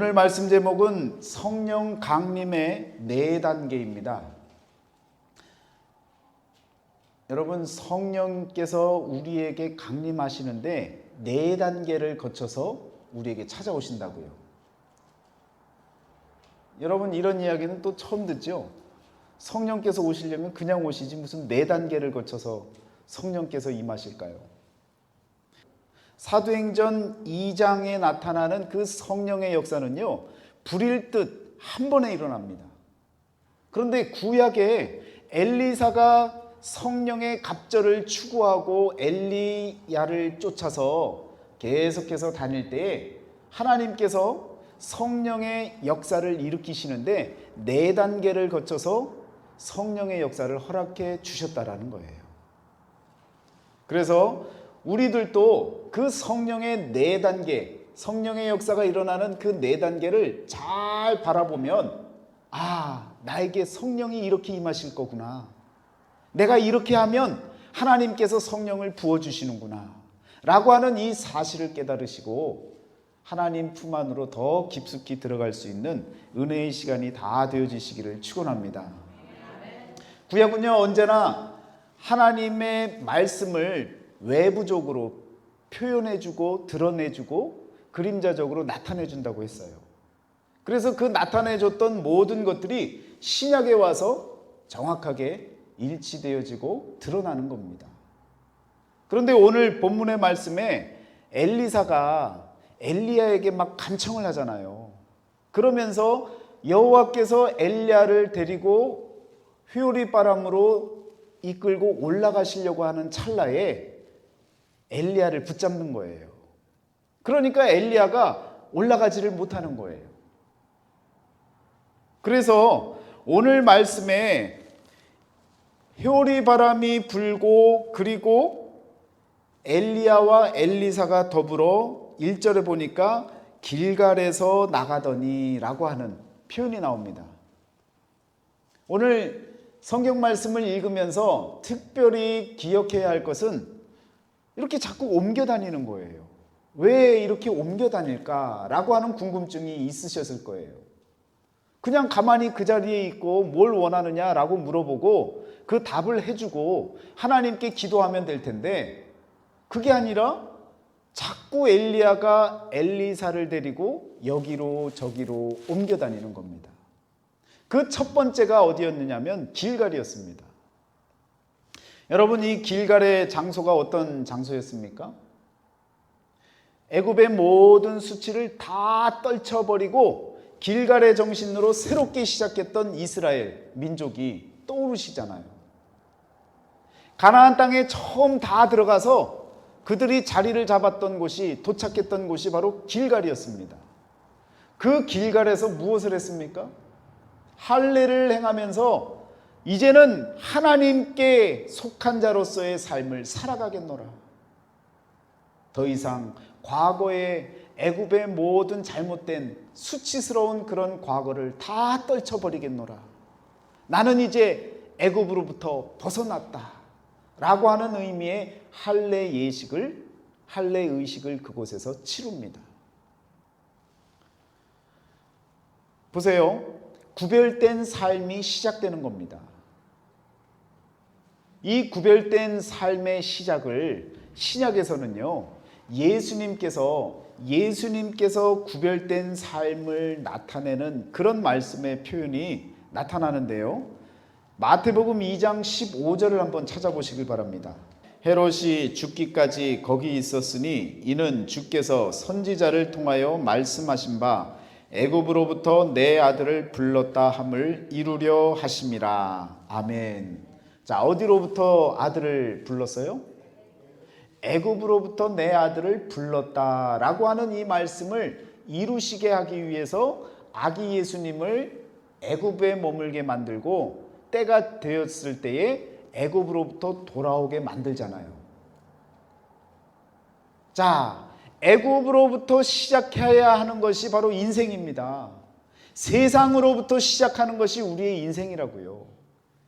오늘 말씀 제목은 성령 강림의 4단계입니다. 여러분, 성령께서 우리에게 강림하시는데 4단계를 거쳐서 우리에게 찾아오신다고요. 여러분, 이런 이야기는 또 처음 듣죠? 성령께서 오시려면 그냥 오시지 무슨 4단계를 거쳐서 성령께서 임하실까요? 사도행전 2장에 나타나는 그 성령의 역사는요, 불일 듯 한 번에 일어납니다. 그런데 구약에 엘리사가 성령의 갑절을 추구하고 엘리야를 쫓아서 계속해서 다닐 때에 하나님께서 성령의 역사를 일으키시는데 4단계를 거쳐서 성령의 역사를 허락해 주셨다라는 거예요. 그래서 우리들도 그 성령의 4단계, 성령의 역사가 일어나는 그 4단계를 잘 바라보면, 아, 나에게 성령이 이렇게 임하실 거구나, 내가 이렇게 하면 하나님께서 성령을 부어주시는구나 라고 하는 이 사실을 깨달으시고 하나님 품 안으로 더 깊숙이 들어갈 수 있는 은혜의 시간이 다 되어지시기를 축원합니다. 구약은요, 언제나 하나님의 말씀을 외부적으로 표현해주고 드러내주고 그림자적으로 나타내준다고 했어요. 그래서 그 나타내줬던 모든 것들이 신약에 와서 정확하게 일치되어지고 드러나는 겁니다. 그런데 오늘 본문의 말씀에 엘리사가 엘리야에게 막 간청을 하잖아요. 그러면서 여호와께서 엘리야를 데리고 휘오리바람으로 이끌고 올라가시려고 하는 찰나에 엘리야를 붙잡는 거예요. 그러니까 엘리야가 올라가지를 못하는 거예요. 그래서 오늘 말씀에 휘오리 바람이 불고 그리고 엘리야와 엘리사가 더불어 1절에 보니까 길갈에서 나가더니 라고 하는 표현이 나옵니다. 오늘 성경 말씀을 읽으면서 특별히 기억해야 할 것은 이렇게 자꾸 옮겨 다니는 거예요. 왜 이렇게 옮겨 다닐까라고 하는 궁금증이 있으셨을 거예요. 그냥 가만히 그 자리에 있고 뭘 원하느냐라고 물어보고 그 답을 해주고 하나님께 기도하면 될 텐데, 그게 아니라 자꾸 엘리야가 엘리사를 데리고 여기로 저기로 옮겨 다니는 겁니다. 그 첫 번째가 어디였느냐면 길갈이었습니다. 여러분, 이 길갈의 장소가 어떤 장소였습니까? 애굽의 모든 수치를 다 떨쳐버리고 길갈의 정신으로 새롭게 시작했던 이스라엘 민족이 떠오르시잖아요. 가나안 땅에 처음 다 들어가서 그들이 자리를 잡았던 곳이, 도착했던 곳이 바로 길갈이었습니다. 그 길갈에서 무엇을 했습니까? 할례를 행하면서 이제는 하나님께 속한 자로서의 삶을 살아가겠노라. 더 이상 과거의 애굽의 모든 잘못된 수치스러운 그런 과거를 다 떨쳐버리겠노라. 나는 이제 애굽으로부터 벗어났다 라고 하는 의미의 할례 예식을, 할례 의식을 그곳에서 치룹니다. 보세요. 구별된 삶이 시작되는 겁니다. 이 구별된 삶의 시작을 신약에서는요, 예수님께서 구별된 삶을 나타내는 그런 말씀의 표현이 나타나는데요. 마태복음 2장 15절을 한번 찾아보시길 바랍니다. 헤롯이 죽기까지 거기 있었으니 이는 주께서 선지자를 통하여 말씀하신 바 애굽으로부터 내 아들을 불렀다 함을 이루려 하심이라. 아멘. 자, 어디로부터 아들을 불렀어요? 애굽으로부터 내 아들을 불렀다라고 하는 이 말씀을 이루시게 하기 위해서 아기 예수님을 애굽에 머물게 만들고 때가 되었을 때에 애굽으로부터 돌아오게 만들잖아요. 자, 애굽으로부터 시작해야 하는 것이 바로 인생입니다. 세상으로부터 시작하는 것이 우리의 인생이라고요.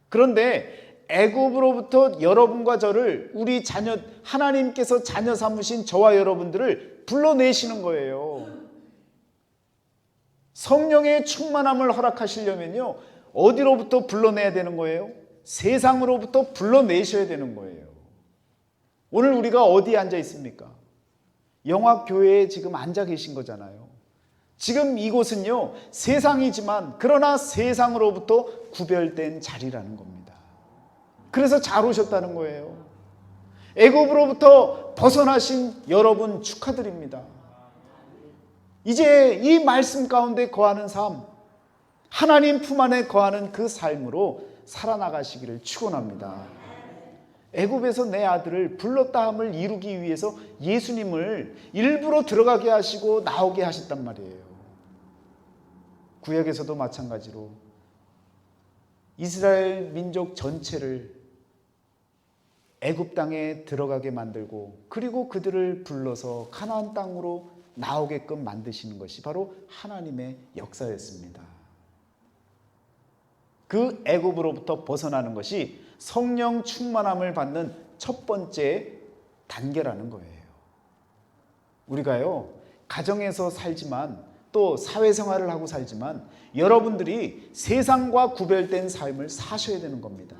그런데 애굽으로부터 여러분과 저를, 우리 자녀, 하나님께서 자녀 삼으신 저와 여러분들을 불러내시는 거예요. 성령의 충만함을 허락하시려면요, 어디로부터 불러내야 되는 거예요? 세상으로부터 불러내셔야 되는 거예요. 오늘 우리가 어디에 앉아 있습니까? 영화교회에 지금 앉아 계신 거잖아요. 지금 이곳은요, 세상이지만 그러나 세상으로부터 구별된 자리라는 겁니다. 그래서 잘 오셨다는 거예요. 애굽으로부터 벗어나신 여러분 축하드립니다. 이제 이 말씀 가운데 거하는 삶, 하나님 품 안에 거하는 그 삶으로 살아나가시기를 축원합니다. 애굽에서 내 아들을 불렀다 함을 이루기 위해서 예수님을 일부러 들어가게 하시고 나오게 하셨단 말이에요. 구약에서도 마찬가지로 이스라엘 민족 전체를 애굽 땅에 들어가게 만들고 그리고 그들을 불러서 가나안 땅으로 나오게끔 만드시는 것이 바로 하나님의 역사였습니다. 그 애굽으로부터 벗어나는 것이 성령 충만함을 받는 첫 번째 단계라는 거예요. 우리가요, 가정에서 살지만 또 사회생활을 하고 살지만 여러분들이 세상과 구별된 삶을 사셔야 되는 겁니다.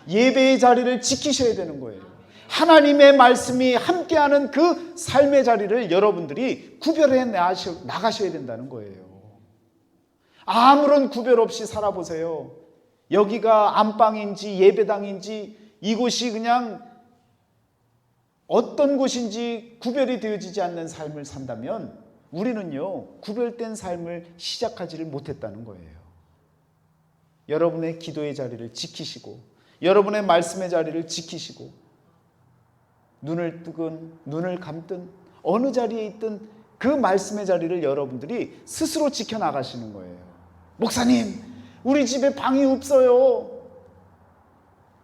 예배의 자리를 지키셔야 되는 거예요. 하나님의 말씀이 함께하는 그 삶의 자리를 여러분들이 구별해 나가셔야 된다는 거예요. 아무런 구별 없이 살아보세요. 여기가 안방인지 예배당인지 이곳이 그냥 어떤 곳인지 구별이 되어지지 않는 삶을 산다면 우리는요, 구별된 삶을 시작하지를 못했다는 거예요. 여러분의 기도의 자리를 지키시고 여러분의 말씀의 자리를 지키시고 눈을 뜨건 눈을 감든 어느 자리에 있든 그 말씀의 자리를 여러분들이 스스로 지켜나가시는 거예요. 목사님, 우리 집에 방이 없어요.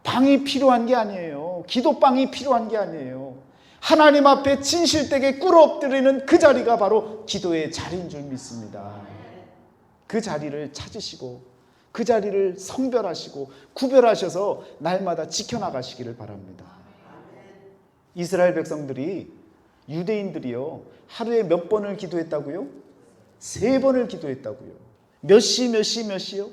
방이 필요한 게 아니에요. 기도방이 필요한 게 아니에요. 하나님 앞에 진실되게 꿇어 엎드리는 그 자리가 바로 기도의 자리인 줄 믿습니다. 그 자리를 찾으시고 그 자리를 성별하시고 구별하셔서 날마다 지켜나가시기를 바랍니다. 이스라엘 백성들이, 유대인들이요, 하루에 몇 번을 기도했다고요? 3번을 기도했다고요. 몇 시, 몇 시, 몇 시요?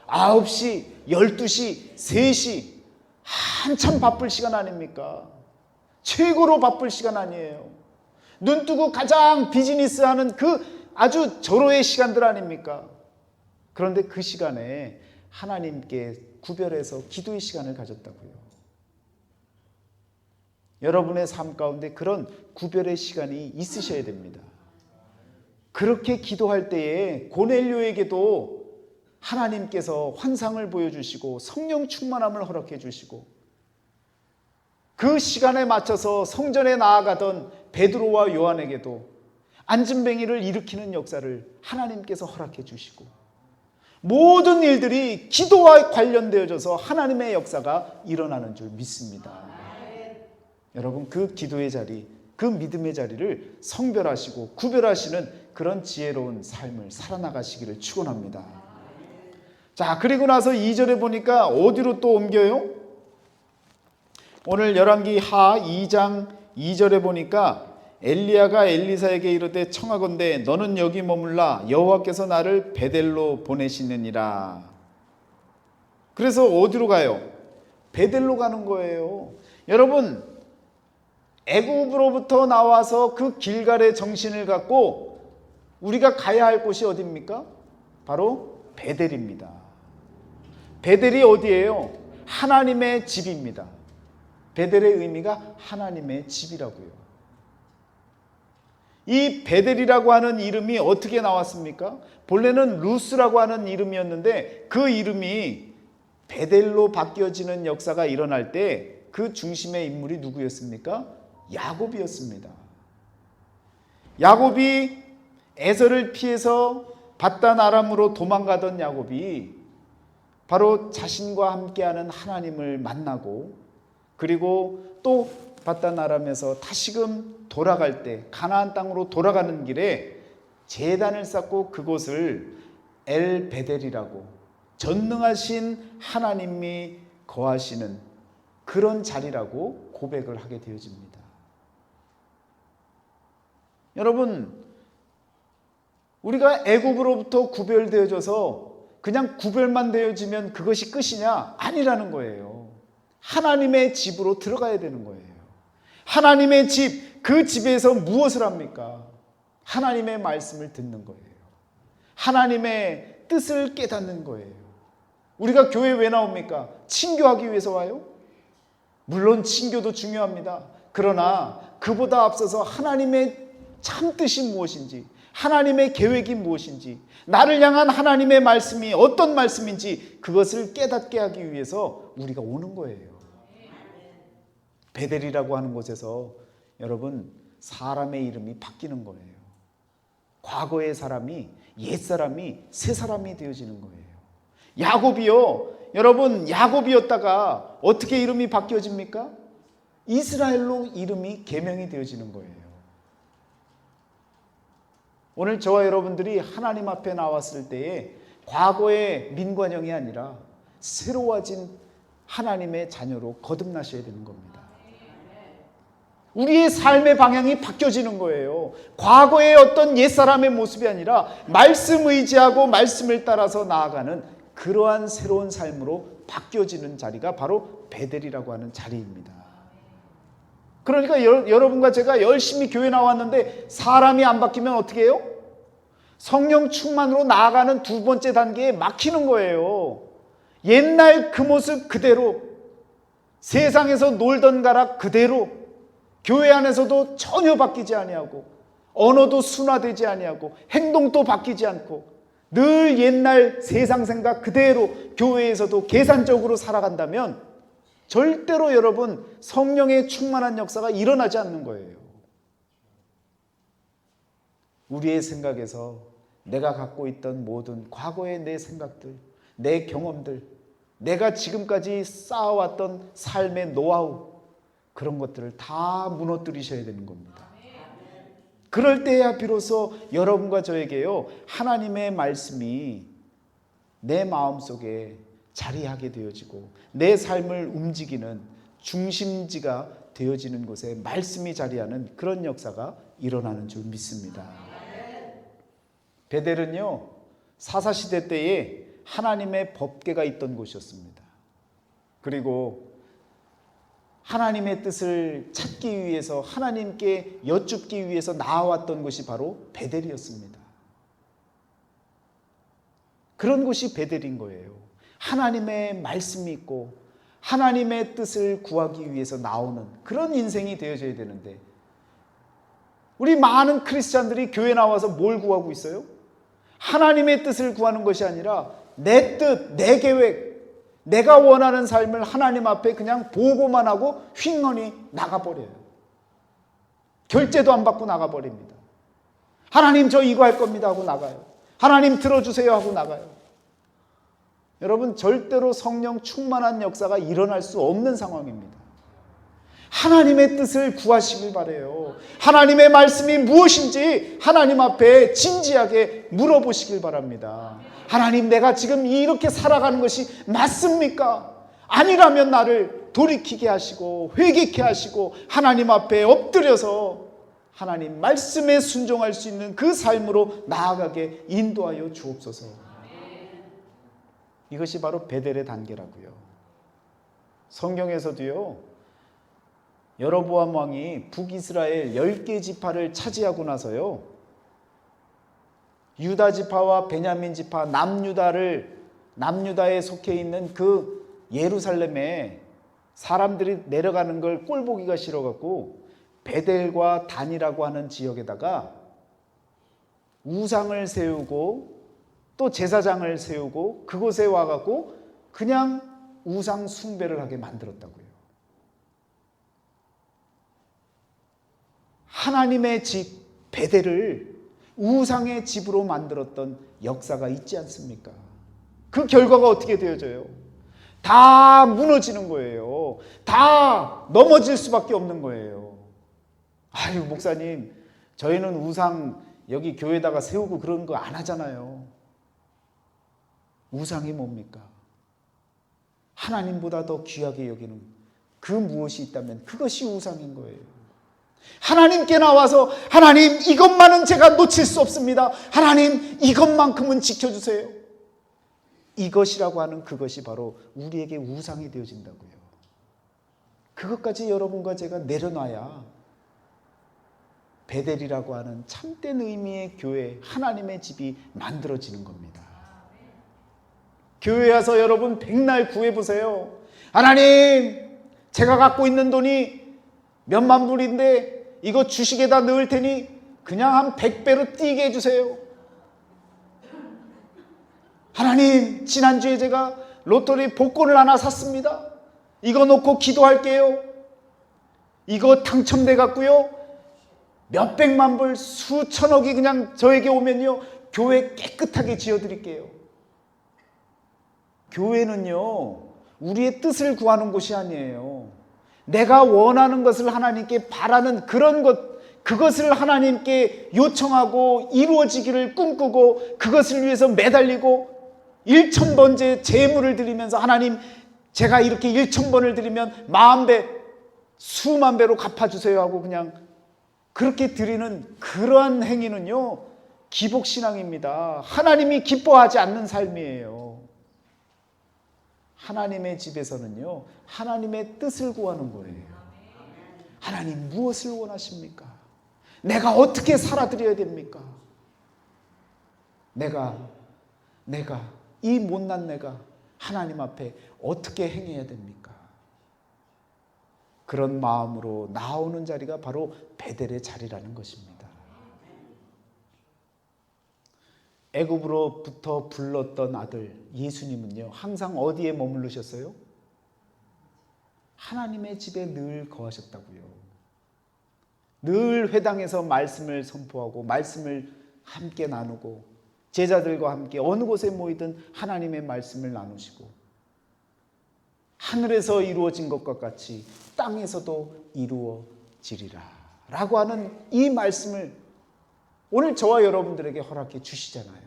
9시, 12시, 3시. 한참 바쁠 시간 아닙니까? 최고로 바쁠 시간 아니에요. 눈 뜨고 가장 비즈니스하는 그 아주 절호의 시간들 아닙니까? 그런데 그 시간에 하나님께 구별해서 기도의 시간을 가졌다고요. 여러분의 삶 가운데 그런 구별의 시간이 있으셔야 됩니다. 그렇게 기도할 때에 고넬료에게도 하나님께서 환상을 보여주시고 성령 충만함을 허락해 주시고 그 시간에 맞춰서 성전에 나아가던 베드로와 요한에게도 안진뱅이를 일으키는 역사를 하나님께서 허락해 주시고 모든 일들이 기도와 관련되어져서 하나님의 역사가 일어나는 줄 믿습니다. 여러분, 그 기도의 자리, 그 믿음의 자리를 성별하시고 구별하시는 그런 지혜로운 삶을 살아나가시기를 축원합니다. 자, 그리고 나서 2절에 보니까 어디로 또 옮겨요? 오늘 열왕기 하 2장 2절에 보니까 엘리야가 엘리사에게 이르되 청하건대 너는 여기 머물라 여호와께서 나를 베델로 보내시느니라. 그래서 어디로 가요? 베델로 가는 거예요. 여러분, 애굽으로부터 나와서 그 길갈의 정신을 갖고 우리가 가야 할 곳이 어디입니까? 바로 베델입니다. 베델이 어디예요? 하나님의 집입니다. 베델의 의미가 하나님의 집이라고요. 이 베델이라고 하는 이름이 어떻게 나왔습니까? 본래는 루스라고 하는 이름이었는데 그 이름이 베델로 바뀌어지는 역사가 일어날 때 그 중심의 인물이 누구였습니까? 야곱이었습니다. 야곱이 에서를 피해서 바단 아람으로 도망가던 야곱이 바로 자신과 함께하는 하나님을 만나고 그리고 또 바단 아람에서 다시금 돌아갈 때 가나안 땅으로 돌아가는 길에 제단을 쌓고 그곳을 엘 베델이라고 전능하신 하나님이 거하시는 그런 자리라고 고백을 하게 되어집니다. 여러분, 우리가 애굽으로부터 구별되어져서 그냥 구별만 되어지면 그것이 끝이냐? 아니라는 거예요. 하나님의 집으로 들어가야 되는 거예요. 하나님의 집, 그 집에서 무엇을 합니까? 하나님의 말씀을 듣는 거예요. 하나님의 뜻을 깨닫는 거예요. 우리가 교회 왜 나옵니까? 친교하기 위해서 와요? 물론 친교도 중요합니다. 그러나 그보다 앞서서 하나님의 참 뜻이 무엇인지, 하나님의 계획이 무엇인지, 나를 향한 하나님의 말씀이 어떤 말씀인지 그것을 깨닫게 하기 위해서 우리가 오는 거예요. 베델이라고 하는 곳에서 여러분 사람의 이름이 바뀌는 거예요. 과거의 사람이 옛사람이 새사람이 되어지는 거예요. 야곱이요, 여러분 야곱이었다가 어떻게 이름이 바뀌어집니까? 이스라엘로 이름이 개명이 되어지는 거예요. 오늘 저와 여러분들이 하나님 앞에 나왔을 때에 과거의 민관형이 아니라 새로워진 하나님의 자녀로 거듭나셔야 되는 겁니다. 우리의 삶의 방향이 바뀌어지는 거예요. 과거의 어떤 옛사람의 모습이 아니라 말씀 의지하고 말씀을 따라서 나아가는 그러한 새로운 삶으로 바뀌어지는 자리가 바로 베델이라고 하는 자리입니다. 그러니까 여러분과 제가 열심히 교회 나왔는데 사람이 안 바뀌면 어떻게 해요? 성령 충만으로 나아가는 두 번째 단계에 막히는 거예요. 옛날 그 모습 그대로, 세상에서 놀던 가락 그대로, 교회 안에서도 전혀 바뀌지 아니하고 언어도 순화되지 아니하고 행동도 바뀌지 않고 늘 옛날 세상 생각 그대로 교회에서도 계산적으로 살아간다면 절대로 여러분 성령의 충만한 역사가 일어나지 않는 거예요. 우리의 생각에서 내가 갖고 있던 모든 과거의 내 생각들, 내 경험들, 내가 지금까지 쌓아왔던 삶의 노하우, 그런 것들을 다 무너뜨리셔야 되는 겁니다. 그럴 때야 비로소 여러분과 저에게요, 하나님의 말씀이 내 마음속에 자리하게 되어지고 내 삶을 움직이는 중심지가 되어지는 곳에 말씀이 자리하는 그런 역사가 일어나는 줄 믿습니다. 베델은요, 사사시대 때에 하나님의 법궤가 있던 곳이었습니다. 그리고 하나님의 뜻을 찾기 위해서, 하나님께 여쭙기 위해서 나아왔던 곳이 바로 베델이었습니다. 그런 곳이 베델인 거예요. 하나님의 말씀이 있고 하나님의 뜻을 구하기 위해서 나오는 그런 인생이 되어져야 되는데, 우리 많은 크리스찬들이 교회 나와서 뭘 구하고 있어요? 하나님의 뜻을 구하는 것이 아니라 내 뜻, 내 계획, 내가 원하는 삶을 하나님 앞에 그냥 보고만 하고 휙런히 나가버려요. 결제도 안 받고 나가버립니다. 하나님 저 이거 할 겁니다 하고 나가요. 하나님 들어주세요 하고 나가요. 여러분 절대로 성령 충만한 역사가 일어날 수 없는 상황입니다. 하나님의 뜻을 구하시길 바라요. 하나님의 말씀이 무엇인지 하나님 앞에 진지하게 물어보시길 바랍니다. 하나님, 내가 지금 이렇게 살아가는 것이 맞습니까? 아니라면 나를 돌이키게 하시고 회개케 하시고 하나님 앞에 엎드려서 하나님 말씀에 순종할 수 있는 그 삶으로 나아가게 인도하여 주옵소서. 이것이 바로 베델의 단계라고요. 성경에서도요, 여로보암 왕이 북이스라엘 10개 지파를 차지하고 나서요, 유다 지파와 베냐민 지파, 남유다에 속해 있는 그 예루살렘에 사람들이 내려가는 걸 꼴보기가 싫어갖고 베델과 단이라고 하는 지역에다가 우상을 세우고 또 제사장을 세우고 그곳에 와갖고 그냥 우상 숭배를 하게 만들었다고요. 하나님의 집 베델을 우상의 집으로 만들었던 역사가 있지 않습니까? 그 결과가 어떻게 되어져요? 다 무너지는 거예요. 다 넘어질 수밖에 없는 거예요. 아유, 목사님, 저희는 우상 여기 교회에다가 세우고 그런 거 안 하잖아요. 우상이 뭡니까? 하나님보다 더 귀하게 여기는 그 무엇이 있다면 그것이 우상인 거예요. 하나님께 나와서 하나님 이것만은 제가 놓칠 수 없습니다. 하나님 이것만큼은 지켜주세요. 이것이라고 하는 그것이 바로 우리에게 우상이 되어진다고요. 그것까지 여러분과 제가 내려놔야 베델이라고 하는 참된 의미의 교회, 하나님의 집이 만들어지는 겁니다. 교회에 와서 여러분 백날 구해보세요. 하나님, 제가 갖고 있는 돈이 몇만 불인데 이거 주식에다 넣을 테니 그냥 한 100배로 뛰게 해주세요. 하나님, 지난주에 제가 로또리 복권을 하나 샀습니다. 이거 놓고 기도할게요. 이거 당첨돼 갖고요, 몇백만 불, 수천억이 그냥 저에게 오면요, 교회 깨끗하게 지어드릴게요. 교회는요, 우리의 뜻을 구하는 곳이 아니에요. 내가 원하는 것을 하나님께 바라는 그런 것, 그것을 하나님께 요청하고 이루어지기를 꿈꾸고 그것을 위해서 매달리고 1000번째 제물을 드리면서 하나님, 제가 이렇게 1000번을 드리면 10,000배, 수만 배로 갚아주세요 하고 그냥 그렇게 드리는 그러한 행위는요, 기복신앙입니다. 하나님이 기뻐하지 않는 삶이에요. 하나님의 집에서는요, 하나님의 뜻을 구하는 거예요. 하나님 무엇을 원하십니까? 내가 어떻게 살아드려야 됩니까? 내가 이 못난 내가 하나님 앞에 어떻게 행해야 됩니까? 그런 마음으로 나오는 자리가 바로 베델의 자리라는 것입니다. 애굽으로부터 불렀던 아들 예수님은요, 항상 어디에 머무르셨어요? 하나님의 집에 늘 거하셨다고요. 늘 회당에서 말씀을 선포하고 말씀을 함께 나누고 제자들과 함께 어느 곳에 모이든 하나님의 말씀을 나누시고 하늘에서 이루어진 것과 같이 땅에서도 이루어지리라 라고 하는 이 말씀을 오늘 저와 여러분들에게 허락해 주시잖아요.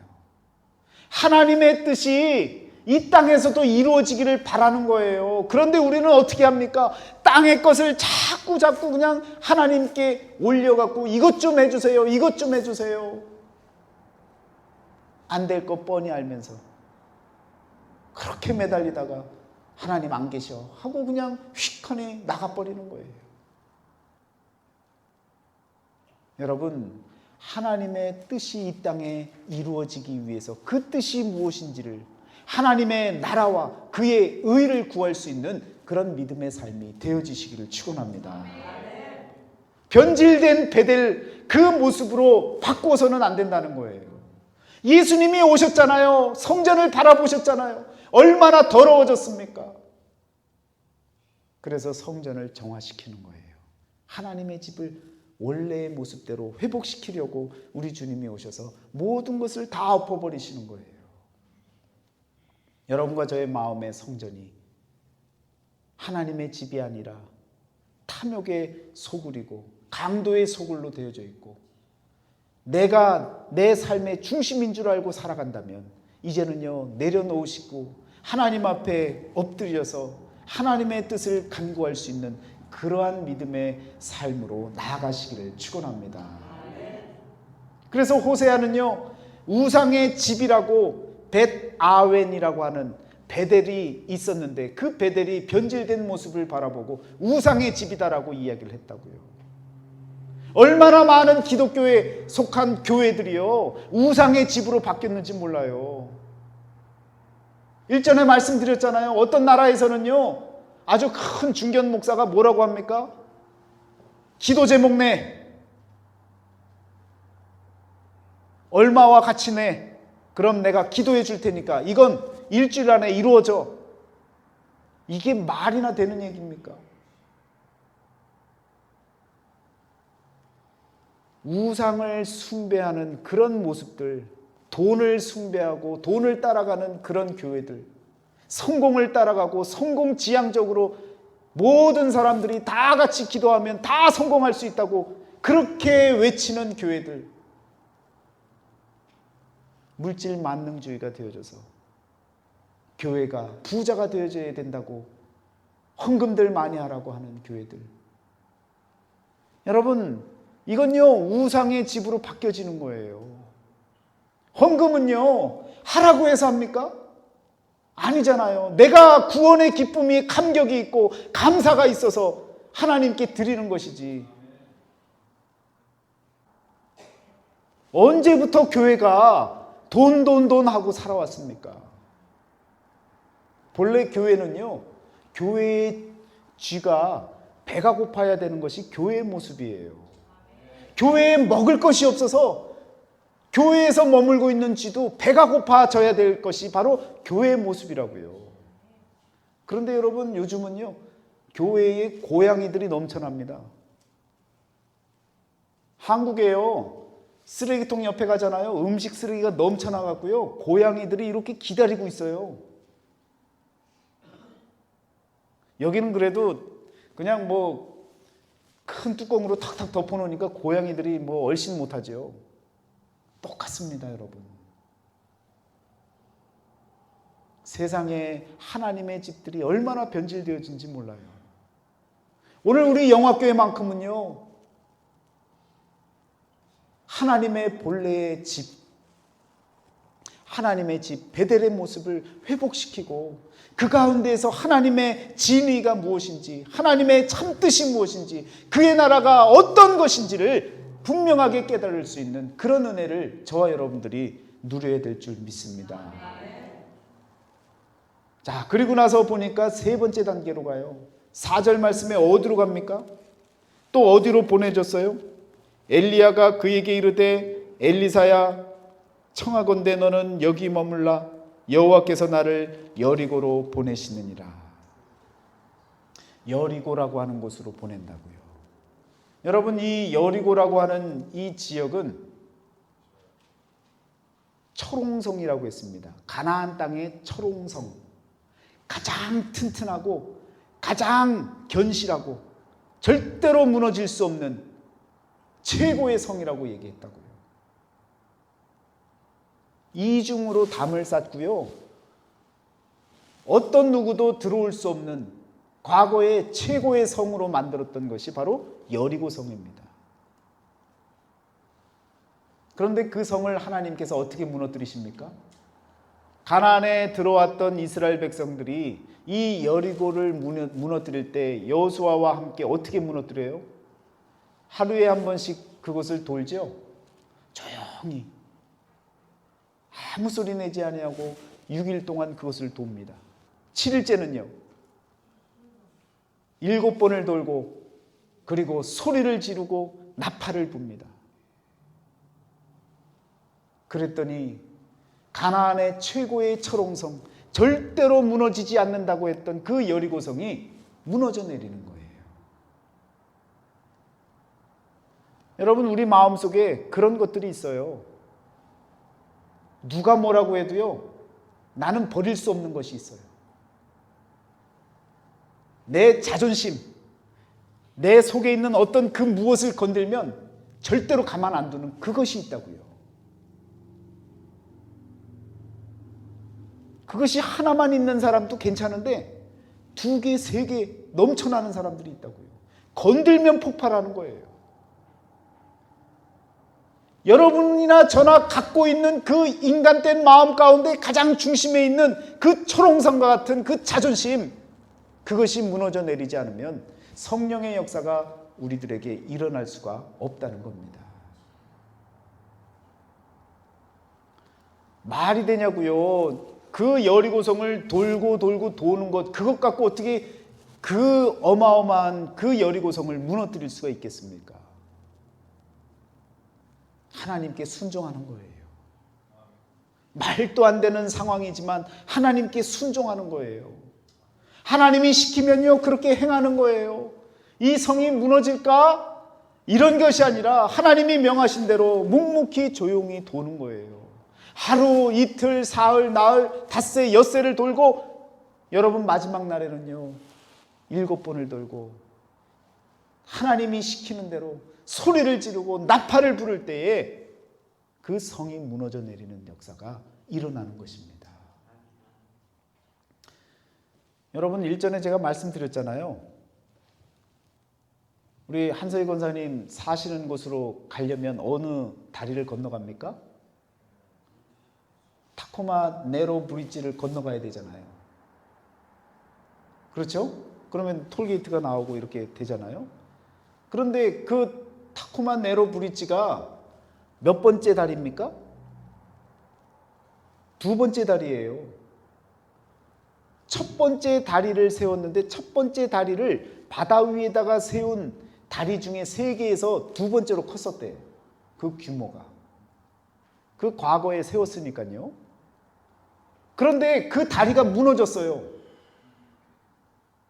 하나님의 뜻이 이 땅에서도 이루어지기를 바라는 거예요. 그런데 우리는 어떻게 합니까? 땅의 것을 자꾸 그냥 하나님께 올려갖고 이것 좀 해주세요, 이것 좀 해주세요. 안 될 거 뻔히 알면서 그렇게 매달리다가 하나님 안 계셔 하고 그냥 휙하니 나가버리는 거예요. 여러분, 하나님의 뜻이 이 땅에 이루어지기 위해서 그 뜻이 무엇인지를, 하나님의 나라와 그의 의를 구할 수 있는 그런 믿음의 삶이 되어지시기를 축원합니다. 변질된 베델 그 모습으로 바꾸어서는 안 된다는 거예요. 예수님이 오셨잖아요. 성전을 바라보셨잖아요. 얼마나 더러워졌습니까? 그래서 성전을 정화시키는 거예요. 하나님의 집을 원래의 모습대로 회복시키려고 우리 주님이 오셔서 모든 것을 다 엎어버리시는 거예요. 여러분과 저의 마음의 성전이 하나님의 집이 아니라 탐욕의 소굴이고 강도의 소굴로 되어져 있고 내가 내 삶의 중심인 줄 알고 살아간다면 이제는요, 내려놓으시고 하나님 앞에 엎드려서 하나님의 뜻을 간구할 수 있는 그러한 믿음의 삶으로 나아가시기를 축원합니다. 그래서 호세아는요, 우상의 집이라고 벳아웬이라고 하는 베델이 있었는데 그 베델이 변질된 모습을 바라보고 우상의 집이다라고 이야기를 했다고요. 얼마나 많은 기독교에 속한 교회들이요, 우상의 집으로 바뀌었는지 몰라요. 일전에 말씀드렸잖아요. 어떤 나라에서는요, 아주 큰 중견 목사가 뭐라고 합니까? 기도 제목 내, 얼마와 같이 내, 그럼 내가 기도해 줄 테니까 이건 일주일 안에 이루어져. 이게 말이나 되는 얘기입니까? 우상을 숭배하는 그런 모습들, 돈을 숭배하고 돈을 따라가는 그런 교회들, 성공을 따라가고 성공지향적으로 모든 사람들이 다 같이 기도하면 다 성공할 수 있다고 그렇게 외치는 교회들, 물질 만능주의가 되어져서 교회가 부자가 되어져야 된다고 헌금들 많이 하라고 하는 교회들. 여러분, 이건요 우상의 집으로 바뀌어지는 거예요. 헌금은요 하라고 해서 합니까? 아니잖아요. 내가 구원의 기쁨이 감격이 있고 감사가 있어서 하나님께 드리는 것이지. 언제부터 교회가 돈 하고 살아왔습니까? 본래 교회는요, 교회의 쥐가 배가 고파야 되는 것이 교회의 모습이에요. 교회에 먹을 것이 없어서 교회에서 머물고 있는 쥐도 배가 고파져야 될 것이 바로 교회의 모습이라고요. 그런데 여러분, 요즘은요 교회에 고양이들이 넘쳐납니다. 한국에요, 쓰레기통 옆에 가잖아요. 음식 쓰레기가 넘쳐나갔고요, 고양이들이 이렇게 기다리고 있어요. 여기는 그래도 그냥 뭐 큰 뚜껑으로 탁탁 덮어놓으니까 고양이들이 뭐 얼씬 못하죠. 똑같습니다, 여러분. 세상에 하나님의 집들이 얼마나 변질되어진지 몰라요. 오늘 우리 영화교회만큼은요, 하나님의 본래의 집, 하나님의 집 베델의 모습을 회복시키고 그 가운데에서 하나님의 진의가 무엇인지, 하나님의 참뜻이 무엇인지, 그의 나라가 어떤 것인지를 분명하게 깨달을 수 있는 그런 은혜를 저와 여러분들이 누려야 될 줄 믿습니다. 자, 그리고 나서 보니까 세 번째 단계로 가요. 4절 말씀에 어디로 갑니까? 또 어디로 보내줬어요? 엘리야가 그에게 이르되 엘리사야, 청하건대 너는 여기 머물라. 여호와께서 나를 여리고로 보내시느니라. 여리고라고 하는 곳으로 보낸다고요. 여러분, 이 여리고라고 하는 이 지역은 철옹성이라고 했습니다. 가나안 땅의 철옹성, 가장 튼튼하고 가장 견실하고 절대로 무너질 수 없는 최고의 성이라고 얘기했다고요. 이중으로 담을 쌓고요, 어떤 누구도 들어올 수 없는 과거의 최고의 성으로 만들었던 것이 바로 여리고 성입니다. 그런데 그 성을 하나님께서 어떻게 무너뜨리십니까? 가나안에 들어왔던 이스라엘 백성들이 이 여리고를 무너뜨릴 때 여호수아와 함께 어떻게 무너뜨려요? 하루에 한 번씩 그곳을 돌죠. 조용히 아무 소리 내지 아니하고 6일 동안 그것을 돕니다. 7일째는요 7번을 돌고 그리고 소리를 지르고 나팔을 붑니다. 그랬더니 가나안의 최고의 철옹성, 절대로 무너지지 않는다고 했던 그 여리고성이 무너져 내리는 거예요. 여러분, 우리 마음속에 그런 것들이 있어요. 누가 뭐라고 해도요, 나는 버릴 수 없는 것이 있어요. 내 자존심, 내 속에 있는 어떤 그 무엇을 건들면 절대로 가만 안 두는 그것이 있다고요. 그것이 하나만 있는 사람도 괜찮은데 2개, 3개 넘쳐나는 사람들이 있다고요. 건들면 폭발하는 거예요. 여러분이나 저나 갖고 있는 그 인간된 마음 가운데 가장 중심에 있는 그 초롱성과 같은 그 자존심, 그것이 무너져 내리지 않으면 성령의 역사가 우리들에게 일어날 수가 없다는 겁니다. 말이 되냐고요. 그 여리고성을 돌고 도는 것, 그것 갖고 어떻게 그 어마어마한 그 여리고성을 무너뜨릴 수가 있겠습니까? 하나님께 순종하는 거예요. 말도 안 되는 상황이지만 하나님께 순종하는 거예요. 하나님이 시키면요 그렇게 행하는 거예요. 이 성이 무너질까? 이런 것이 아니라 하나님이 명하신 대로 묵묵히 조용히 도는 거예요. 하루, 이틀, 사흘, 나흘, 닷새, 엿새를 돌고 여러분 마지막 날에는요 7번을 돌고 하나님이 시키는 대로 소리를 지르고 나팔을 부를 때에 그 성이 무너져 내리는 역사가 일어나는 것입니다. 여러분, 일전에 제가 말씀드렸잖아요. 우리 한서희 권사님 사시는 곳으로 가려면 어느 다리를 건너갑니까? 타코마 네로 브릿지를 건너가야 되잖아요. 그렇죠? 그러면 톨게이트가 나오고 이렇게 되잖아요. 그런데 그 타코마 네로 브릿지가 몇 번째 다리입니까? 두 번째 다리예요. 첫 번째 다리를 세웠는데 첫 번째 다리를 바다 위에다가 세운 다리 중에 세 개에서 두 번째로 컸었대요. 그 규모가. 그 과거에 세웠으니까요. 그런데 그 다리가 무너졌어요.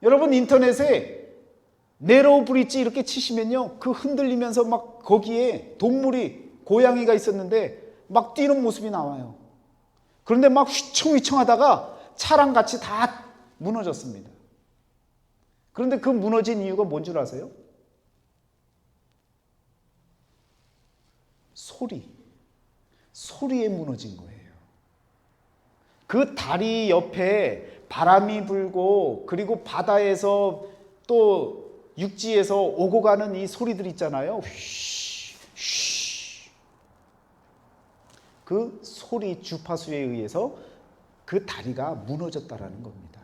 여러분 인터넷에 네로우 브릿지 이렇게 치시면요. 그 흔들리면서 막 거기에 동물이 고양이가 있었는데 막 뛰는 모습이 나와요. 그런데 막 휘청휘청 하다가 차랑 같이 다 무너졌습니다. 그런데 그 무너진 이유가 뭔 줄 아세요? 소리에 무너진 거예요. 그 다리 옆에 바람이 불고 그리고 바다에서 또 육지에서 오고 가는 이 소리들 있잖아요. 그 소리 주파수에 의해서 그 다리가 무너졌다라는 겁니다.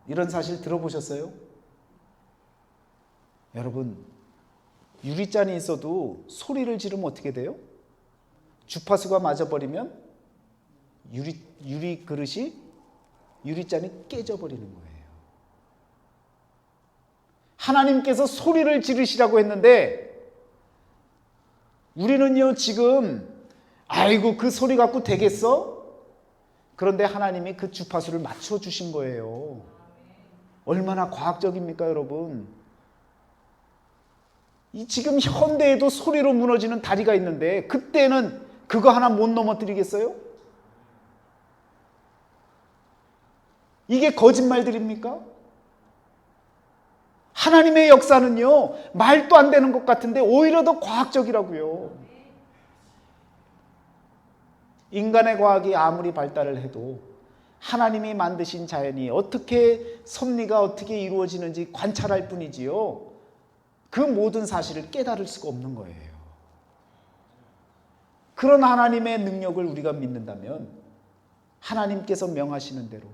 이런 사실 들어보셨어요? 여러분, 유리잔이 있어도 소리를 지르면 어떻게 돼요? 주파수가 맞아버리면 유리 그릇이 유리잔이 깨져버리는 거예요. 하나님께서 소리를 지르시라고 했는데 우리는요 지금 아이고 그 소리 갖고 되겠어? 그런데 하나님이 그 주파수를 맞춰주신 거예요. 얼마나 과학적입니까 여러분? 이 지금 현대에도 소리로 무너지는 다리가 있는데 그때는 그거 하나 못 넘어뜨리겠어요? 이게 거짓말들입니까? 하나님의 역사는요 말도 안 되는 것 같은데 오히려 더 과학적이라고요. 인간의 과학이 아무리 발달을 해도 하나님이 만드신 자연이 어떻게 섭리가 어떻게 이루어지는지 관찰할 뿐이지요 그 모든 사실을 깨달을 수가 없는 거예요. 그런 하나님의 능력을 우리가 믿는다면 하나님께서 명하시는 대로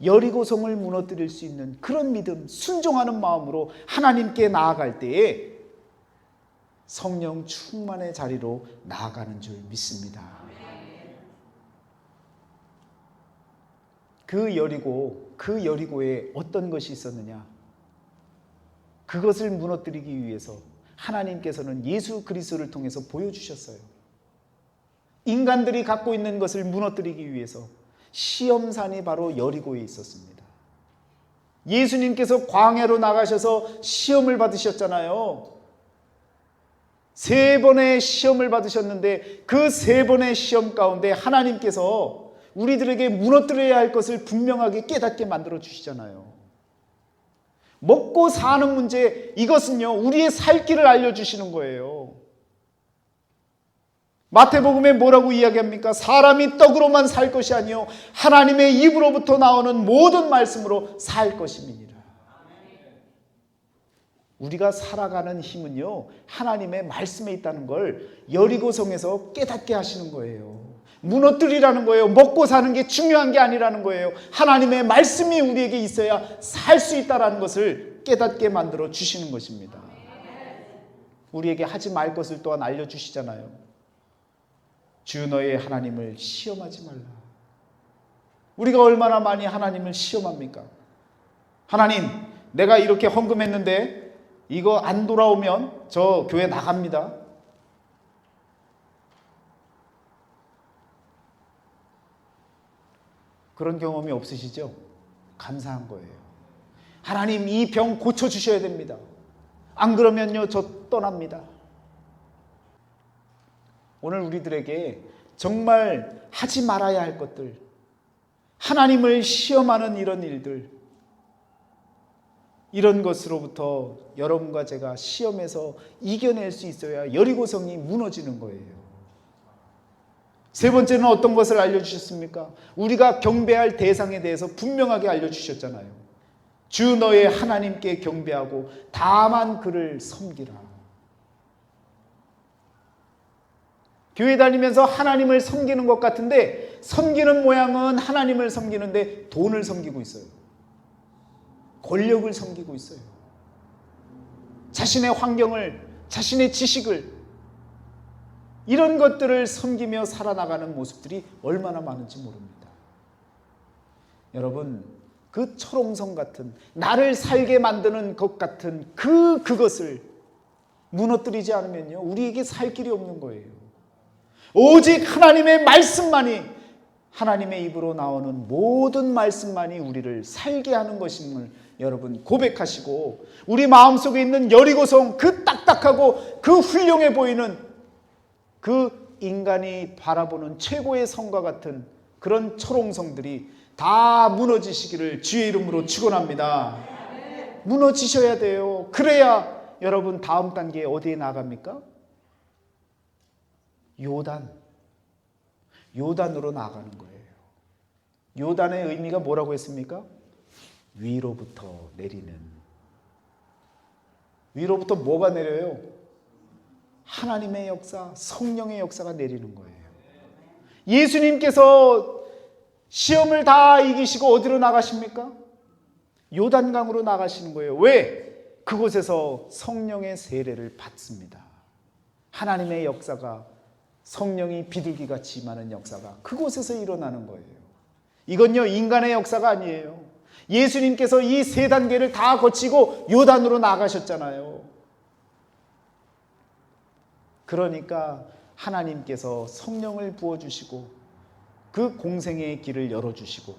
여리고성을 무너뜨릴 수 있는 그런 믿음, 순종하는 마음으로 하나님께 나아갈 때에 성령 충만의 자리로 나아가는 줄 믿습니다. 그 여리고에 어떤 것이 있었느냐? 그것을 무너뜨리기 위해서 하나님께서는 예수 그리스도를 통해서 보여주셨어요. 인간들이 갖고 있는 것을 무너뜨리기 위해서 시험산이 바로 여리고에 있었습니다. 예수님께서 광야로 나가셔서 시험을 받으셨잖아요. 3번의 시험을 받으셨는데 그 3번의 시험 가운데 하나님께서 우리들에게 무너뜨려야 할 것을 분명하게 깨닫게 만들어 주시잖아요. 먹고 사는 문제, 이것은요 우리의 살 길을 알려주시는 거예요. 마태복음에 뭐라고 이야기합니까? 사람이 떡으로만 살 것이 아니요 하나님의 입으로부터 나오는 모든 말씀으로 살 것입니다. 우리가 살아가는 힘은요 하나님의 말씀에 있다는 걸 여리고성에서 깨닫게 하시는 거예요. 무너뜨리라는 거예요. 먹고 사는 게 중요한 게 아니라는 거예요. 하나님의 말씀이 우리에게 있어야 살 수 있다는 것을 깨닫게 만들어 주시는 것입니다. 우리에게 하지 말 것을 또한 알려주시잖아요. 주 너의 하나님을 시험하지 말라. 우리가 얼마나 많이 하나님을 시험합니까? 하나님, 내가 이렇게 헌금했는데 이거 안 돌아오면 저 교회 나갑니다. 그런 경험이 없으시죠? 감사한 거예요. 하나님 이 병 고쳐주셔야 됩니다. 안 그러면요 저 떠납니다. 오늘 우리들에게 정말 하지 말아야 할 것들, 하나님을 시험하는 이런 일들, 이런 것으로부터 여러분과 제가 시험에서 이겨낼 수 있어야 여리고성이 무너지는 거예요. 3번째는 어떤 것을 알려주셨습니까? 우리가 경배할 대상에 대해서 분명하게 알려주셨잖아요. 주 너의 하나님께 경배하고 다만 그를 섬기라. 교회 다니면서 하나님을 섬기는 것 같은데 섬기는 모양은 하나님을 섬기는데 돈을 섬기고 있어요. 권력을 섬기고 있어요. 자신의 환경을, 자신의 지식을, 이런 것들을 섬기며 살아나가는 모습들이 얼마나 많은지 모릅니다. 여러분, 그 철옹성 같은, 나를 살게 만드는 것 같은 그것을 무너뜨리지 않으면요, 우리에게 살 길이 없는 거예요. 오직 하나님의 말씀만이, 하나님의 입으로 나오는 모든 말씀만이 우리를 살게 하는 것임을 여러분 고백하시고, 우리 마음속에 있는 여리고성, 그 딱딱하고 그 훌륭해 보이는 그 인간이 바라보는 최고의 성과 같은 그런 철옹성들이 다 무너지시기를 주의 이름으로 축원합니다. 무너지셔야 돼요. 그래야 여러분 다음 단계에 어디에 나갑니까? 요단으로 나가는 거예요. 요단의 의미가 뭐라고 했습니까? 위로부터 내리는. 위로부터 뭐가 내려요? 하나님의 역사, 성령의 역사가 내리는 거예요. 예수님께서 시험을 다 이기시고 어디로 나가십니까? 요단강으로 나가시는 거예요. 왜? 그곳에서 성령의 세례를 받습니다. 하나님의 역사가, 성령이 비둘기같이 임하는 역사가 그곳에서 일어나는 거예요. 이건요, 인간의 역사가 아니에요. 예수님께서 이 세 단계를 다 거치고 요단으로 나가셨잖아요. 그러니까 하나님께서 성령을 부어주시고 그 공생의 길을 열어주시고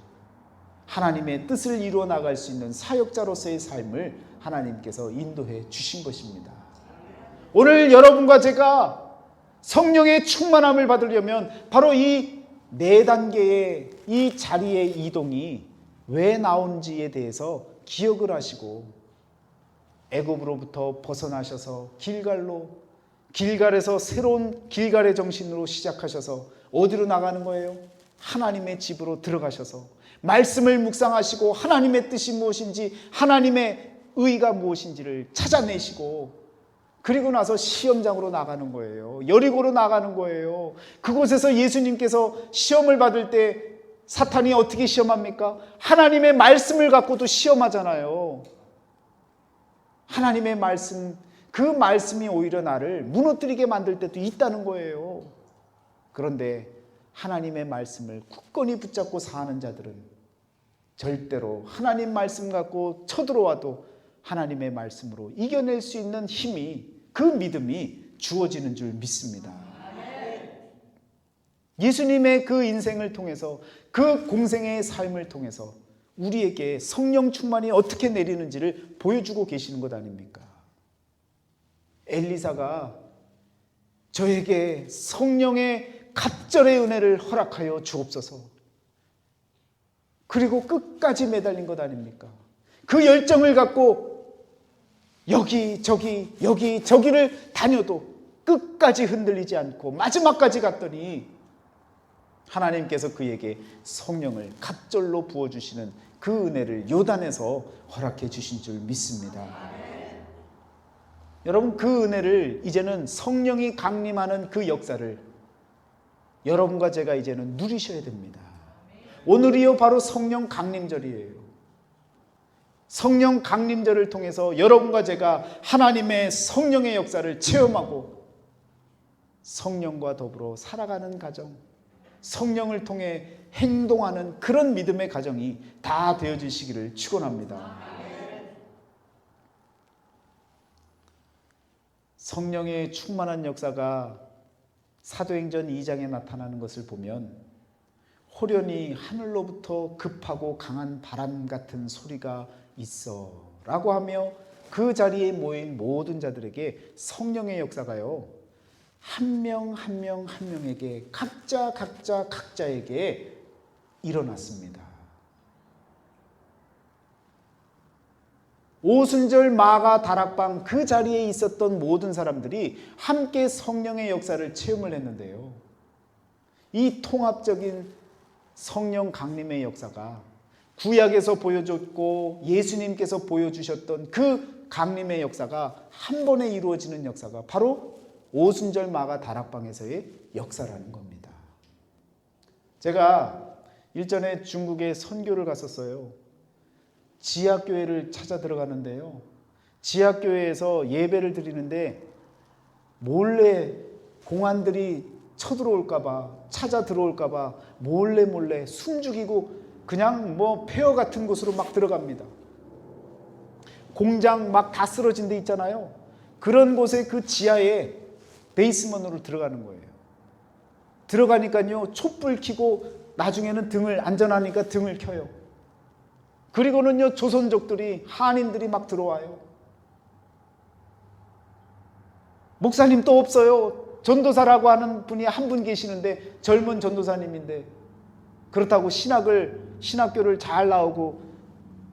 하나님의 뜻을 이루어 나갈 수 있는 사역자로서의 삶을 하나님께서 인도해 주신 것입니다. 오늘 여러분과 제가 성령의 충만함을 받으려면 바로 이 네 단계의 이 자리의 이동이 왜 나온지에 대해서 기억을 하시고, 애굽으로부터 벗어나셔서 길갈에서 새로운 길갈의 정신으로 시작하셔서 어디로 나가는 거예요? 하나님의 집으로 들어가셔서 말씀을 묵상하시고 하나님의 뜻이 무엇인지, 하나님의 의가 무엇인지를 찾아내시고, 그리고 나서 시험장으로 나가는 거예요. 여리고로 나가는 거예요. 그곳에서 예수님께서 시험을 받을 때 사탄이 어떻게 시험합니까? 하나님의 말씀을 갖고도 시험하잖아요. 하나님의 말씀, 그 말씀이 오히려 나를 무너뜨리게 만들 때도 있다는 거예요. 그런데 하나님의 말씀을 굳건히 붙잡고 사는 자들은 절대로 하나님 말씀 갖고 쳐들어와도 하나님의 말씀으로 이겨낼 수 있는 힘이, 그 믿음이 주어지는 줄 믿습니다. 예수님의 그 인생을 통해서, 그 공생의 삶을 통해서 우리에게 성령 충만이 어떻게 내리는지를 보여주고 계시는 것 아닙니까? 엘리사가 저에게 성령의 갑절의 은혜를 허락하여 주옵소서, 그리고 끝까지 매달린 것 아닙니까? 그 열정을 갖고 여기저기를 다녀도 끝까지 흔들리지 않고 마지막까지 갔더니 하나님께서 그에게 성령을 갑절로 부어주시는 그 은혜를 요단에서 허락해 주신 줄 믿습니다. 여러분, 그 은혜를, 이제는 성령이 강림하는 그 역사를 여러분과 제가 이제는 누리셔야 됩니다. 오늘이요 바로 성령 강림절이에요. 성령 강림절을 통해서 여러분과 제가 하나님의 성령의 역사를 체험하고 성령과 더불어 살아가는 가정, 성령을 통해 행동하는 그런 믿음의 가정이 다 되어지시기를 축원합니다. 성령의 충만한 역사가 사도행전 2장에 나타나는 것을 보면 호련히 하늘로부터 급하고 강한 바람 같은 소리가 있어 라고 하며 그 자리에 모인 모든 자들에게 성령의 역사가요, 한 명 한 명에게 각자에게 일어났습니다. 오순절 마가 다락방 그 자리에 있었던 모든 사람들이 함께 성령의 역사를 체험을 했는데요, 이 통합적인 성령 강림의 역사가 구약에서 보여줬고 예수님께서 보여주셨던 그 강림의 역사가 한 번에 이루어지는 역사가 바로 오순절 마가 다락방에서의 역사라는 겁니다. 제가 일전에 중국에 선교를 갔었어요. 지하교회를 찾아 들어가는데요. 지하교회에서 예배를 드리는데 몰래 공안들이 쳐들어올까봐, 찾아 들어올까봐 몰래 숨죽이고 그냥 뭐 폐허 같은 곳으로 막 들어갑니다. 공장 막 다 쓰러진 데 있잖아요. 그런 곳에 그 지하에 베이스먼으로 들어가는 거예요. 들어가니까요, 촛불 켜고 나중에는 등을, 안전하니까 등을 켜요. 그리고는요, 조선족들이, 한인들이 막 들어와요. 목사님 또 없어요. 전도사라고 하는 분이 한 분 계시는데, 젊은 전도사님인데, 그렇다고 신학교를 잘 나오고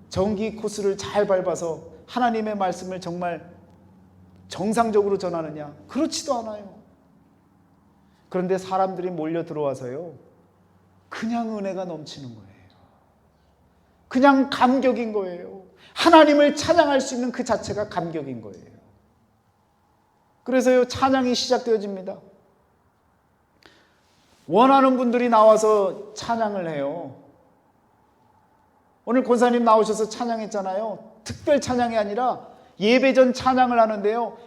정기 코스를 잘 밟아서 하나님의 말씀을 정말 정상적으로 전하느냐? 그렇지도 않아요. 그런데 사람들이 몰려 들어와서요, 그냥 은혜가 넘치는 거예요. 그냥 감격인 거예요. 하나님을 찬양할 수 있는 그 자체가 감격인 거예요. 그래서요, 찬양이 시작되어집니다. 원하는 분들이 나와서 찬양을 해요. 오늘 권사님 나오셔서 찬양했잖아요. 특별 찬양이 아니라 예배 전 찬양을 하는데요,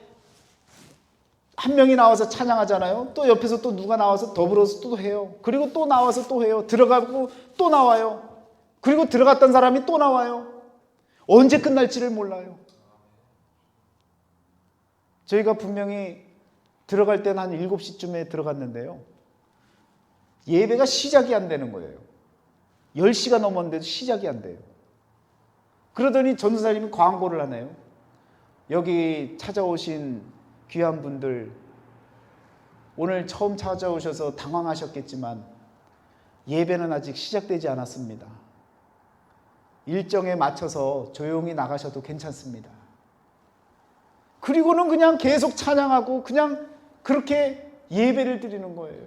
한 명이 나와서 찬양하잖아요. 또 옆에서 또 누가 나와서 더불어서 또 해요. 그리고 또 나와서 또 해요. 들어가고 또 나와요. 그리고 들어갔던 사람이 또 나와요. 언제 끝날지를 몰라요. 저희가 분명히 들어갈 때는 한 7시쯤에 들어갔는데요, 예배가 시작이 안 되는 거예요. 10시가 넘었는데도 시작이 안 돼요. 그러더니 전도사님이 광고를 하네요. 여기 찾아오신 귀한 분들, 오늘 처음 찾아오셔서 당황하셨겠지만 예배는 아직 시작되지 않았습니다. 일정에 맞춰서 조용히 나가셔도 괜찮습니다. 그리고는 그냥 계속 찬양하고 그냥 그렇게 예배를 드리는 거예요.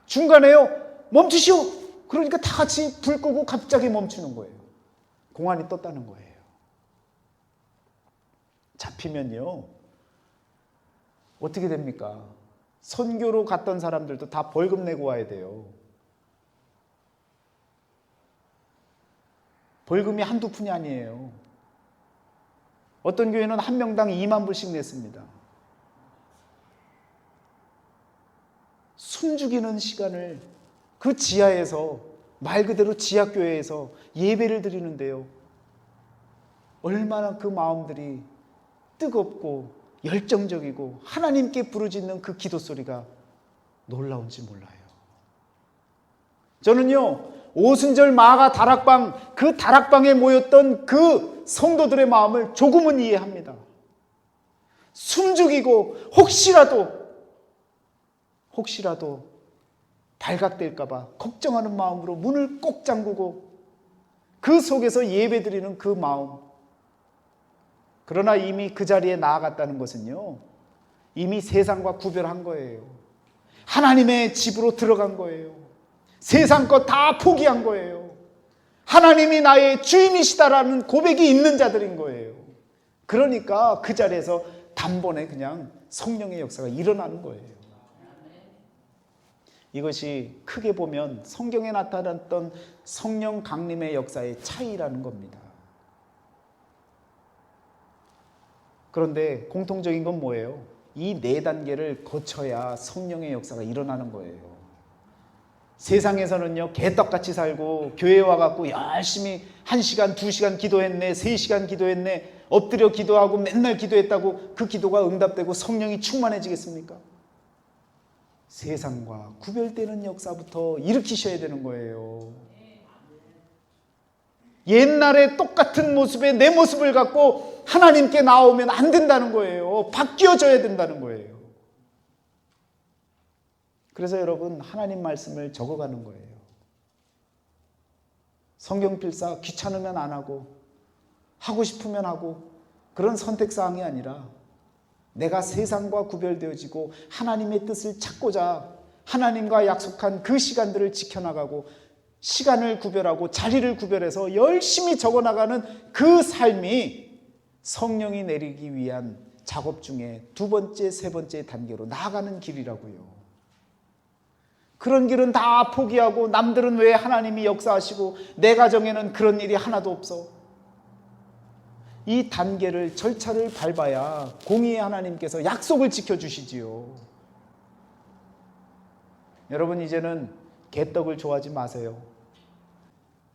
중간에요, 멈추시오! 그러니까 다 같이 불 끄고 갑자기 멈추는 거예요. 공안이 떴다는 거예요. 잡히면요, 어떻게 됩니까? 선교로 갔던 사람들도 다 벌금 내고 와야 돼요. 벌금이 한두 푼이 아니에요. 어떤 교회는 한 명당 2만 불씩 냈습니다. 숨죽이는 시간을 그 지하에서, 말 그대로 지하교회에서 예배를 드리는데요, 얼마나 그 마음들이 뜨겁고 열정적이고 하나님께 부르짖는 그 기도 소리가 놀라운지 몰라요. 저는요, 오순절 마가 다락방, 그 다락방에 모였던 그 성도들의 마음을 조금은 이해합니다. 숨죽이고 혹시라도 발각될까봐 걱정하는 마음으로 문을 꼭 잠그고 그 속에서 예배드리는 그 마음. 그러나 이미 그 자리에 나아갔다는 것은요, 이미 세상과 구별한 거예요. 하나님의 집으로 들어간 거예요. 세상 것 다 포기한 거예요. 하나님이 나의 주인이시다라는 고백이 있는 자들인 거예요. 그러니까 그 자리에서 단번에 그냥 성령의 역사가 일어나는 거예요. 이것이 크게 보면 성경에 나타났던 성령 강림의 역사의 차이라는 겁니다. 그런데 공통적인 건 뭐예요? 이 4단계를 거쳐야 성령의 역사가 일어나는 거예요. 세상에서는요, 개떡같이 살고 교회 와갖고 열심히 1시간, 2시간 기도했네, 3시간 기도했네, 엎드려 기도하고 맨날 기도했다고 그 기도가 응답되고 성령이 충만해지겠습니까? 세상과 구별되는 역사부터 일으키셔야 되는 거예요. 옛날에 똑같은 모습에 내 모습을 갖고 하나님께 나오면 안 된다는 거예요. 바뀌어져야 된다는 거예요. 그래서 여러분, 하나님 말씀을 적어가는 거예요. 성경 필사 귀찮으면 안 하고 하고 싶으면 하고 그런 선택사항이 아니라 내가 세상과 구별되어지고 하나님의 뜻을 찾고자 하나님과 약속한 그 시간들을 지켜나가고 시간을 구별하고 자리를 구별해서 열심히 적어나가는 그 삶이 성령이 내리기 위한 작업 중에 두 번째, 세 번째 단계로 나아가는 길이라고요. 그런 길은 다 포기하고 남들은 왜 하나님이 역사하시고 내 가정에는 그런 일이 하나도 없어. 이 단계를, 절차를 밟아야 공의의 하나님께서 약속을 지켜주시지요. 여러분, 이제는 개떡을 좋아하지 마세요.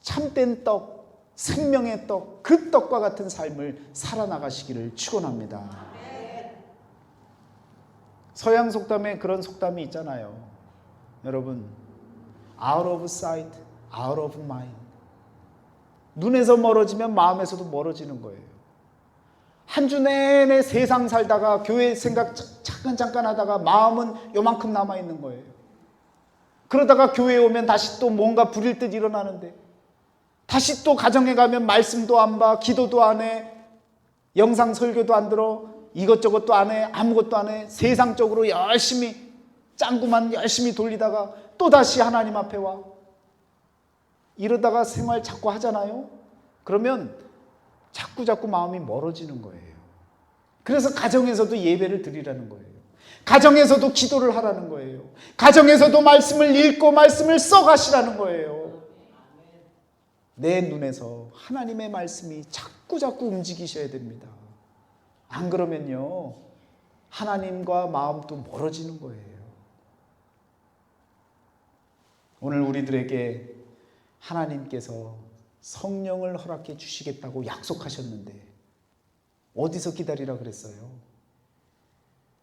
참된 떡, 생명의 떡, 그 떡과 같은 삶을 살아나가시기를 축원합니다. 서양 속담에 그런 속담이 있잖아요. 여러분, out of sight, out of mind. 눈에서 멀어지면 마음에서도 멀어지는 거예요. 한 주 내내 세상 살다가 교회 생각 잠깐 하다가 마음은 요만큼 남아있는 거예요. 그러다가 교회에 오면 다시 또 뭔가 부릴 듯 일어나는데, 다시 또 가정에 가면 말씀도 안 봐, 기도도 안 해, 영상 설교도 안 들어, 이것저것도 안 해, 아무것도 안 해, 세상적으로 열심히 짱구만 열심히 돌리다가 또 다시 하나님 앞에 와. 이러다가 생활 자꾸 하잖아요. 그러면 자꾸 마음이 멀어지는 거예요. 그래서 가정에서도 예배를 드리라는 거예요. 가정에서도 기도를 하라는 거예요. 가정에서도 말씀을 읽고 말씀을 써가시라는 거예요. 내 눈에서 하나님의 말씀이 자꾸 움직이셔야 됩니다. 안 그러면요, 하나님과 마음도 멀어지는 거예요. 오늘 우리들에게 하나님께서 성령을 허락해 주시겠다고 약속하셨는데 어디서 기다리라 그랬어요?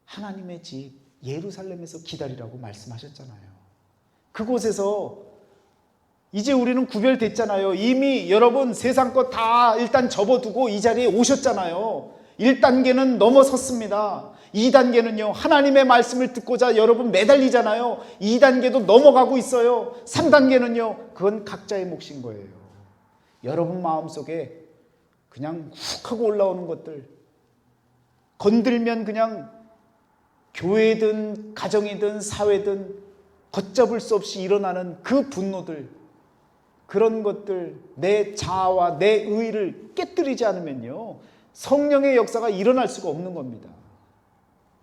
하나님의 집 예루살렘에서 기다리라고 말씀하셨잖아요. 그곳에서 이제 우리는 구별됐잖아요. 이미 여러분 세상 것 다 일단 접어두고 이 자리에 오셨잖아요. 1단계는 넘어섰습니다. 2단계는요, 하나님의 말씀을 듣고자 여러분 매달리잖아요. 2단계도 넘어가고 있어요. 3단계는요, 그건 각자의 몫인 거예요. 여러분 마음속에 그냥 훅 하고 올라오는 것들, 건들면 그냥 교회든 가정이든 사회든 걷잡을 수 없이 일어나는 그 분노들, 그런 것들, 내 자아와 내 의를 깨뜨리지 않으면요, 성령의 역사가 일어날 수가 없는 겁니다.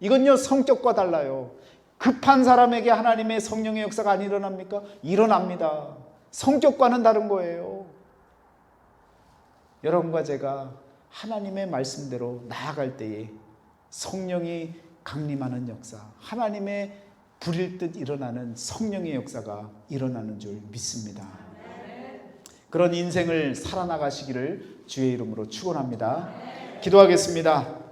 이건요, 성격과 달라요. 급한 사람에게 하나님의 성령의 역사가 안 일어납니까? 일어납니다. 성격과는 다른 거예요. 여러분과 제가 하나님의 말씀대로 나아갈 때에 성령이 강림하는 역사, 하나님의 불일 듯 일어나는 성령의 역사가 일어나는 줄 믿습니다. 그런 인생을 살아나가시기를 주의 이름으로 축원합니다. 기도하겠습니다.